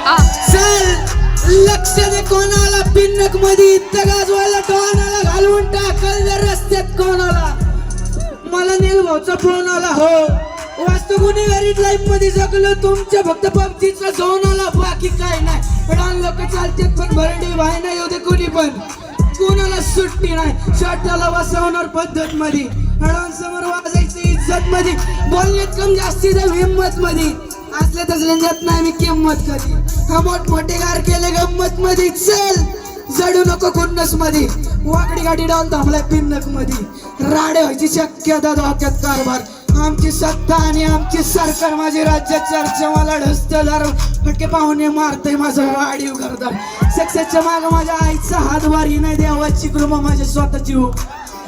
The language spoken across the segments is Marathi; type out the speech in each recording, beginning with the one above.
चल लक्ष दे कोणाला पिन्नक मध्ये इथं गाजवायला टोनाला घालून टाकल जर रस्त्यात कोणाला. मला नील भाऊचा फोन आला हो वास्तू गुन्हेगारीत लाईफ मध्ये जगलो तुमच्या फक्त पबजीचा झोन आला बाकी काय नाही. पण लोक चालतात पण भरडी भाई नाही होते कुणी पण कोणाला सुट्टी नाही. शॉटाला बसवणार पद्धत मध्ये समोर वाजायचं इज्जत मध्ये बोलण्यात कम जास्तीच हिंमत मध्ये असले तसले जात नाही मी किंमत कधी. हा मोठमोठे गार केले गंमत मध्ये चल जडू नको खुन्नस मध्ये वाकडी गाडी डाऊन थांबलाय पिन्नक मध्ये राडे व्हायची शक्यता धोक्यात कारभार. आमची सत्ता आणि आमची सरकार माझी राज्यात चर्चा मला ढसतदार फटके पाहुणे मारतय माझं वाढीव घरदार. सक्सेसच्या माग माझ्या आईचा हातभार ही नाही देवाची कृपा माझी स्वतःची हो.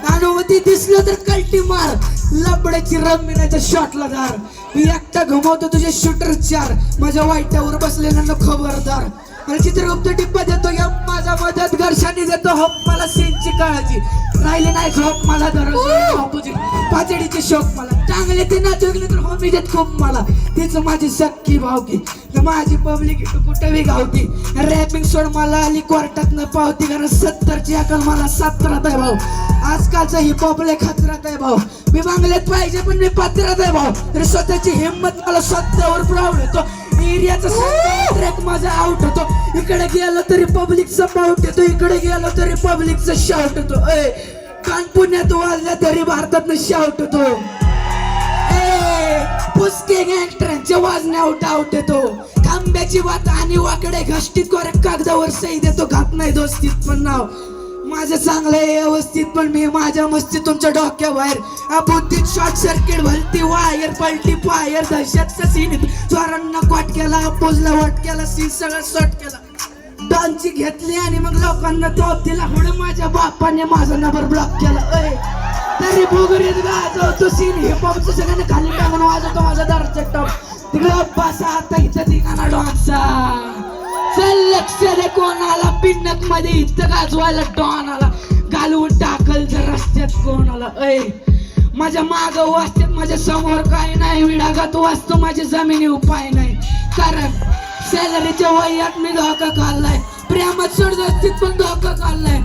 अनुभूती दिसलं तर कल्टी मार लपड्याची रम्मी नाही तर शॉटला दार. मी एकटा घुमवतो तुझे शूटर चार माझ्या वाईटावर बसलेल्यांना खबरदार. मला चित्रगुप्त टिप्पा देतो या माझा मदत घर्षाने देतो होप मला सीनची काळजी राहिले नाही झोप मला दररोज पाचडीचे शोक मला चांगले ते ना जगले तर हो मी देत खूप मला तीच माझी सक्की भावकी माझी पब्लिक कुठेही गावती. रॅपिंग सोड मला आली कोर्टात न पावती कारण 70ची अकल मला 17 आहे भाऊ. आजकालचा हिपहॉप लय खतरात आहे भाऊ. मी बांगल्यात पाहिजे पण मी पात्रात आहे भाऊ. तर स्वतःची हिंमत मला स्वतःवर प्राऊड होतो. एरियाचा ट्रॅक माझा आउट होतो. इकडे गेलो तरी पब्लिकचा पाऊट येतो इकडे गेलो तरी पब्लिकचा शाउट होतो. कान पुण्यात वाजल्या तरी भारतात शाउट होतो. पुसके गँगस्टरांच्या वाजण्यावर डाऊट येतो. खांब्याची वात आणि वाकडे घष्टीत कोऱ्या कागदावर सही देतो घात नाही दोस्तीत पण नाव माझं चांगलं आहे व्यवस्थित पण मी माझ्या मस्ती तुमच्या डोक्याबाहेर. बुद्धीत शॉर्ट सर्किट भलती वायर पलटी फायर दहशतचा सीन चोरांना कॉट केला पोजला वट केला सीन सगळं शॉर्ट केला. डॉनची घेतली आणि मग लोकांना टॉप दिला म्हणून माझ्या बापाने माझा नंबर ब्लॉक केला. तरी भोगरीत गाजवतो सीन हिपहॉपचं सगळ्यांना खाली टाकून वाजवतो माझा दरचा टॉप. तिकडं बसा आता इथं ठिकाणा डॉनचा. चल लक्ष दे कोणाला पिन्नक मध्ये इथं गाजवायला डॉनाला घालवून टाकल जर रस्त्यात कोणाला. माझ्या माग वाचतात माझ्या समोर काय नाही विडागात वाचतो माझी जमिनी उपाय नाही कारण सॅलरीच्या वयात मी धोका खाल्लाय प्रेमात सोड जास्तीत पण धोका खाल्लाय.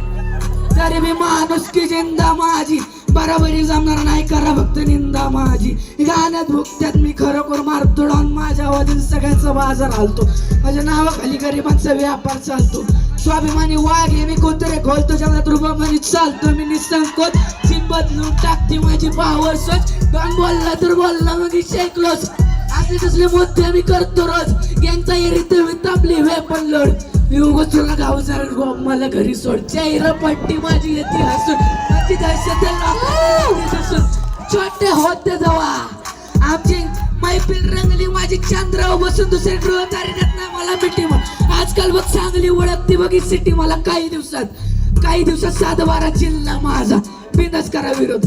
तरी मी माणूस की जिंदा माझी बराबरी जमणार नाही करा फक्त निंदा माझी. गाण्यात भुकत्यात मी खरोखर मारतो डॉन माझ्या आवाजात सगळ्यांचा बाजार हालतो. माझ्या नावाखाली गरिबांचा व्यापार चालतो. स्वाभिमानी वाघ हे मी कोणतरी खोलतो जगात रुबाबानी चालतो मी निसंकोच सीन बदलून टाकते माझी पावर स्वच्छ. डॉन बोलला तर बोलला मग शेकलोच असले तसले मुद्दे मी करतो रोज. गँगचा एरित मी तापली वेपन लोड मी उगाच तुला गाव जरा गोप मला घरी सोड. चेहरा पट्टी माझी येते हसून माझी दहशत छोटे होते जवा आमची मैफिल रंगली माझी चंद्रावर बसून दुसरे गृह तारीखात नाही मला मिठी मग आजकाल बघ चांगली ओळखती बघी सिटी मला काही दिवसात 7-12 जिल्हा माझा बिंदास करा विरोध.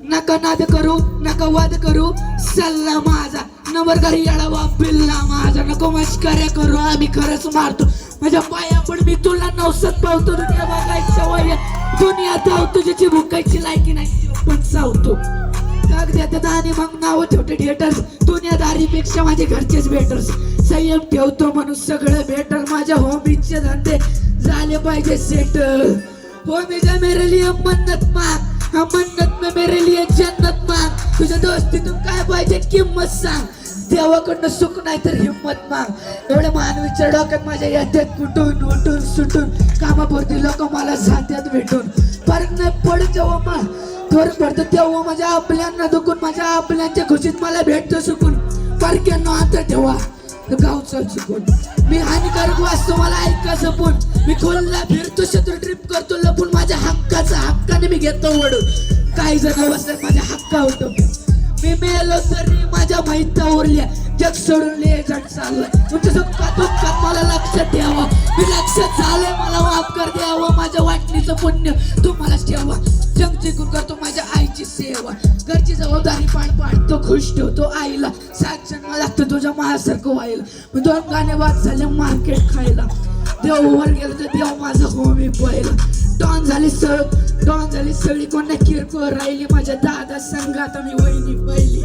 नका नाद करू नका वाद करू सल्ला माझा नंबर घरी येळावा पिल्ला माझा. नको मस्कऱ्या करू आम्ही खरंच मारतो माझ्या पाया पण मी तुला 900 पावतो. दुनिया बघायच्या वयात दुनिया धावतो ज्याची भुकायची लायकी नाही पण चावतो. काग देतात आणि मग नाव ठेवते थिएटर्स दुनियादारीपेक्षा माझे घरचेच बेटर्स. संयम ठेवतो म्हणून सगळं बेटर माझ्या होमीचे धंदे झाले पाहिजे सेटल. होमीच्या मेरे लिए मन्नत माग मन्नत में मेरे लिए जन्नत माग. तुझ्या दोस्तीतून काय पाहिजे किंमत सांग देवाकडनं सुख नाही तर हिंमत माग. एवढ्या मानवीच्या डोक्यात माझ्या येतात कुठून उठून सुटून कामापुरती लोक मला जात्यात भेटून. फरक नाही पडत जेव्हा मला फरक पडतो तेव्हा माझ्या आपल्यांना दुखून माझ्या आपल्यांच्या खुशीत मला भेटतो सुकून. परक्यांना आता ठेवा गावचं चुकून मी हानिकारक वाचतो मला ऐका जपून. मी खोलला फिरतो शत्रू ट्रिप करतो लपून माझ्या हक्काने मी घेतो वडून. काही जण बसतात माझ्या हक्का होतो मी मेलो तरी माझ्या माहिती उरल्या जग सोडून ले जग चाललंय तुमच्या दुःखात मला लक्षात ठेवा. मी लक्षात झालंय मला माफ कर द्यावं माझ्या वाटणीचं पुण्य तुम्हालाच ठेवा. जग जिंकून करतो माझ्या आईची सेवा घरची जबाबदारी पाडतो खुश ठेवतो आईला. 7 जन्म लागतं तुझ्या माझ्यासारखं व्हायला. मी 2 गाणे बाद झाले मार्केट खायला. देव वर गेलं तर देव माझा हो मी पहिला. डॉन झाली सगळी कोणा किरकोळ राहिली माझ्या दादा संघात मी वहिनी पहिली.